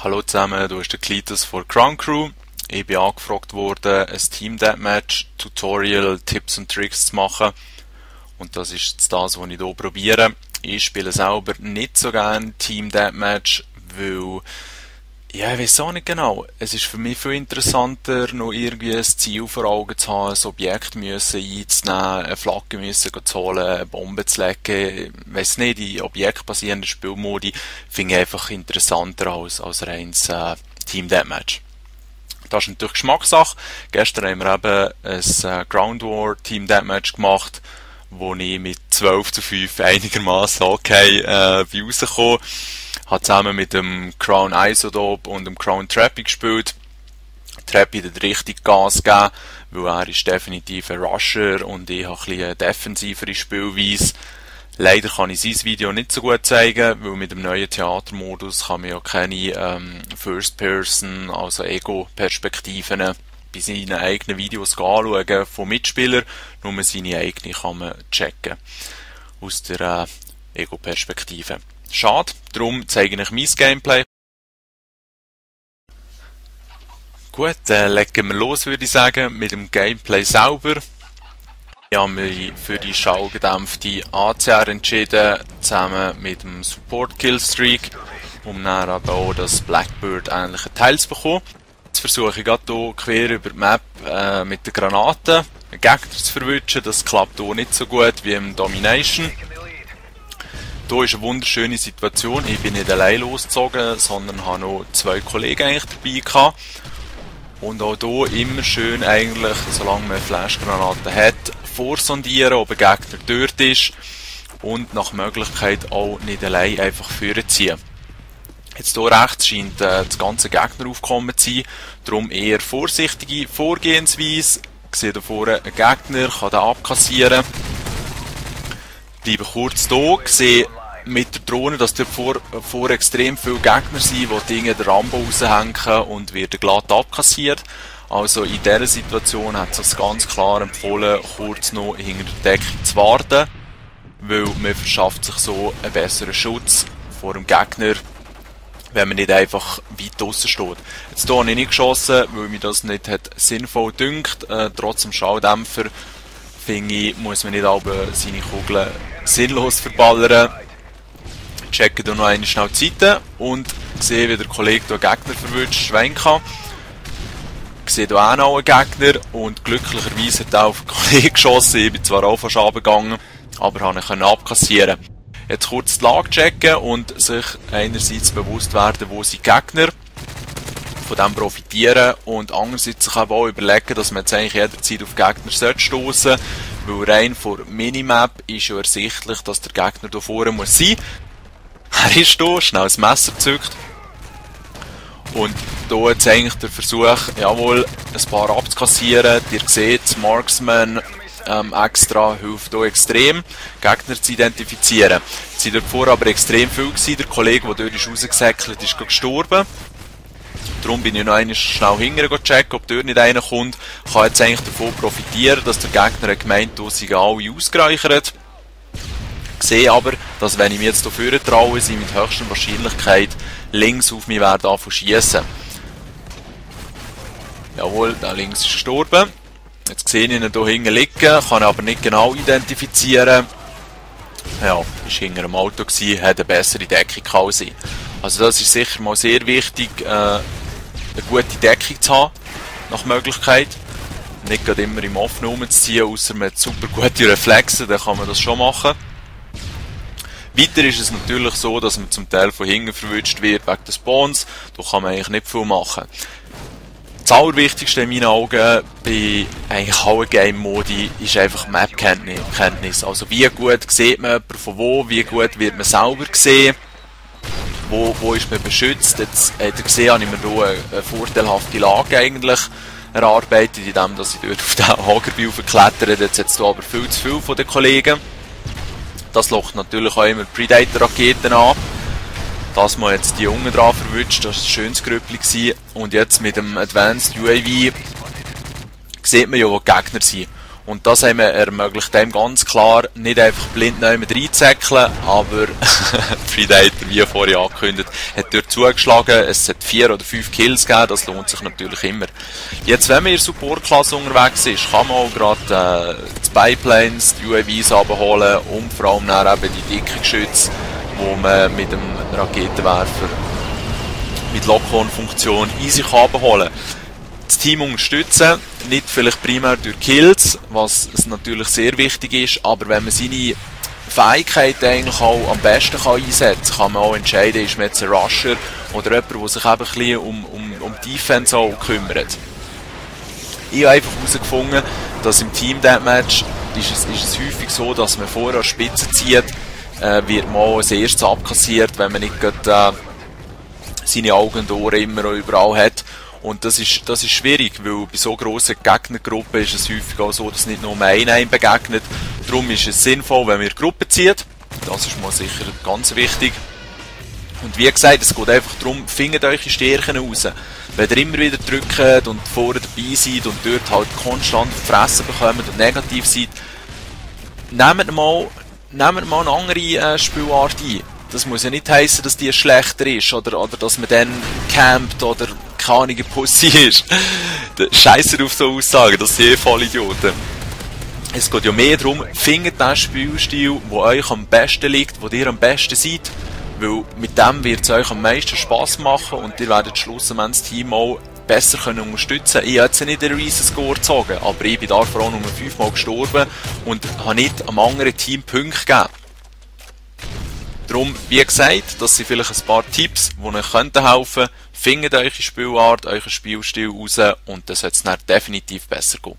Hallo zusammen, du bist der Klitus von Crown Crew. Ich bin angefragt worden, ein Team Deathmatch Tutorial, Tipps und Tricks zu machen. Und das ist jetzt das, was ich hier probiere. Ich spiele selber nicht so gerne Team Deathmatch, weil, ja, ich weiß auch nicht genau. Es ist für mich viel interessanter, noch irgendwie ein Ziel vor Augen zu haben, ein Objekt müssen einzunehmen, eine Flagge müssen zu holen, eine Bombe zu legen. Ich weiss nicht, die objektbasierenden Spielmodi finde ich einfach interessanter als reines Team Deathmatch. Das ist natürlich Geschmackssache. Gestern haben wir eben ein Ground War Team Deathmatch gemacht, wo ich mit 12:5 einigermaßen okay bin rausgekommen. Habe zusammen mit dem Crown Isodope und dem Crown Trappy gespielt. Trappy hat richtig Gas gegeben, weil er ist definitiv ein Rusher und ich habe ein bisschen eine defensivere Spielweise. Leider kann ich sein Video nicht so gut zeigen, weil mit dem neuen Theatermodus kann man ja keine First-Person, also Ego-Perspektiven bei seinen eigenen Videos anschauen von Mitspielern. Nur seine eigene kann man checken aus der Ego-Perspektive. Schade, darum zeige ich mein Gameplay. Gut, legen wir los, würde ich sagen, mit dem Gameplay selber. Ich habe mich für die schallgedämpfte ACR entschieden, zusammen mit dem Support Killstreak, um dann aber auch das Blackbird ähnliche Teil zu bekommen. Jetzt versuche ich gerade hier quer über die Map mit der Granate einen Gegner zu verwischen. Das klappt hier nicht so gut wie im Domination. Hier ist eine wunderschöne Situation. Ich bin nicht allein losgezogen, sondern habe noch zwei Kollegen eigentlich dabei gehabt. Und auch hier immer schön eigentlich, solange man Flashgranaten hat, vorsondieren, ob ein Gegner dort ist und nach Möglichkeit auch nicht allein einfach vorziehen. Jetzt hier rechts scheint das ganze Gegneraufkommen zu sein, darum eher vorsichtige Vorgehensweise. Ich sehe hier vorne einen Gegner, kann den abkassieren. Bleibe kurz hier, sehe mit der Drohne, dass dort vor extrem viele Gegner sind, die Dinge den Rambo raushängen und werden glatt abkassiert. Also in dieser Situation hat es sich ganz klar empfohlen, kurz noch hinter der Deckung zu warten, weil man verschafft sich so einen besseren Schutz vor dem Gegner, wenn man nicht einfach weit draussen steht. Jetzt hier habe ich nicht geschossen, weil mir das nicht hat sinnvoll dünkt. Trotz dem Schalldämpfer finde ich, muss man nicht aber seine Kugeln sinnlos verballern. Ich checke hier noch eine schnell die Seite und sehe, wie der Kollege hier einen Gegner verwünscht, schwenken kann. Ich sehe hier auch noch einen Gegner und glücklicherweise hat er auf den Kollegen geschossen. Ich bin zwar auch fast runtergegangen, aber habe ihn abkassieren. Jetzt kurz die Lage checken und sich einerseits bewusst werden, wo sind Gegner, von dem profitieren und andererseits sich auch überlegen, dass man jetzt eigentlich jederzeit auf Gegner stoßen sollte, weil rein vor Minimap ist ja ersichtlich, dass der Gegner hier vorne muss sein. Er ist hier, schnell das Messer gezückt. Und hier jetzt eigentlich der Versuch, jawohl, ein paar abzukassieren. Ihr seht, Marksman extra hilft hier extrem, Gegner zu identifizieren. Es waren dort vorher aber extrem viel gewesen. Der Kollege, der dort rausgesäckelt ist, gestorben. Darum bin ich noch einmal schnell hinterher checken, ob dort nicht einer kommt. Ich kann jetzt eigentlich davon profitieren, dass der Gegner gemeint hat, sie alle ausgeräuchert. Ich sehe aber, dass wenn ich mich jetzt hier vorne traue, sie mit höchster Wahrscheinlichkeit links auf mich werden anfangen zu schiessen. Jawohl, der links ist gestorben. Jetzt sehe ich ihn hier hinten liegen, kann aber nicht genau identifizieren. Ja, war hinter dem Auto, hat eine bessere Deckung als ich. Also das ist sicher mal sehr wichtig, eine gute Deckung zu haben, nach Möglichkeit. Nicht gerade immer im Offenen rumzuziehen, außer man hat super gute Reflexe, dann kann man das schon machen. Weiter ist es natürlich so, dass man zum Teil von hinten verwünscht wird wegen des Spawns. Da kann man eigentlich nicht viel machen. Das Allerwichtigste in meinen Augen bei eigentlich allen Game-Modi ist einfach Map-Kenntnis. Also wie gut sieht man jemanden von wo, wie gut wird man selber gesehen, wo ist man beschützt. Jetzt habt ihr gesehen, habe ich mir hier eine vorteilhafte Lage eigentlich erarbeitet, indem dass ich dort auf den Hagerbau verklettert. Jetzt hat es hier aber viel zu viel von den Kollegen. Das lockt natürlich auch immer Predator-Raketen an. Dass man jetzt die Jungen dran verwünscht, das war ein schönes Grüppli. Und jetzt mit dem Advanced UAV sieht man ja, wo die Gegner sind. Und das haben wir ermöglicht dem ganz klar, nicht einfach blind neu mit reinzäckeln, aber Predator, wie vorhin angekündigt, hat dort zugeschlagen, es hat 4 oder 5 Kills gegeben, das lohnt sich natürlich immer. Jetzt, wenn man in der Support-Klasse unterwegs ist, kann man auch gerade die Spy-Planes, die UAVs abholen und vor allem dann eben die dicken Geschütze, wo man mit dem Raketenwerfer mit Lock-on-Funktion easy abholen kann. Das Team unterstützen, nicht vielleicht primär durch Kills, was natürlich sehr wichtig ist, aber wenn man seine Fähigkeiten eigentlich auch am besten einsetzen kann, man auch entscheiden, ist man jetzt ein Rusher oder jemand, der sich eben ein bisschen um Defense auch kümmert. Ich habe einfach herausgefunden, dass im Team Deathmatch ist es häufig so, dass man vorher an Spitze zieht, wird man als erstes abkassiert, wenn man nicht gerade, seine Augen und Ohren immer und überall hat. Und das ist schwierig, weil bei so grossen Gegnergruppen ist es häufig auch so, dass nicht nur einem begegnet. Darum ist es sinnvoll, wenn wir Gruppen ziehen. Das ist mal sicher ganz wichtig. Und wie gesagt, es geht einfach darum, findet eure Stärken raus. Wenn ihr immer wieder drückt und vorne dabei seid und dort halt konstant Fressen bekommt und negativ seid, nehmt mal eine andere Spielart ein. Das muss ja nicht heissen, dass die schlechter ist oder dass man dann campt oder keine Pussy ist. Scheisser auf so Aussagen, das sind Vollidioten. Es geht ja mehr darum, findet den Spielstil, der euch am besten liegt, wo ihr am besten seid, weil mit dem wird es euch am meisten Spass machen und ihr werdet schlussendlich das Team auch besser können unterstützen. Ich habe jetzt nicht einen riesen Score gezogen, aber ich bin davor auch nur 5-mal gestorben und habe nicht am anderen Team Punkte gegeben. Darum, wie gesagt, das sind vielleicht ein paar Tipps, die euch helfen könnten. Findet eure Spielart, euren Spielstil raus und dann sollte es dann definitiv besser gehen.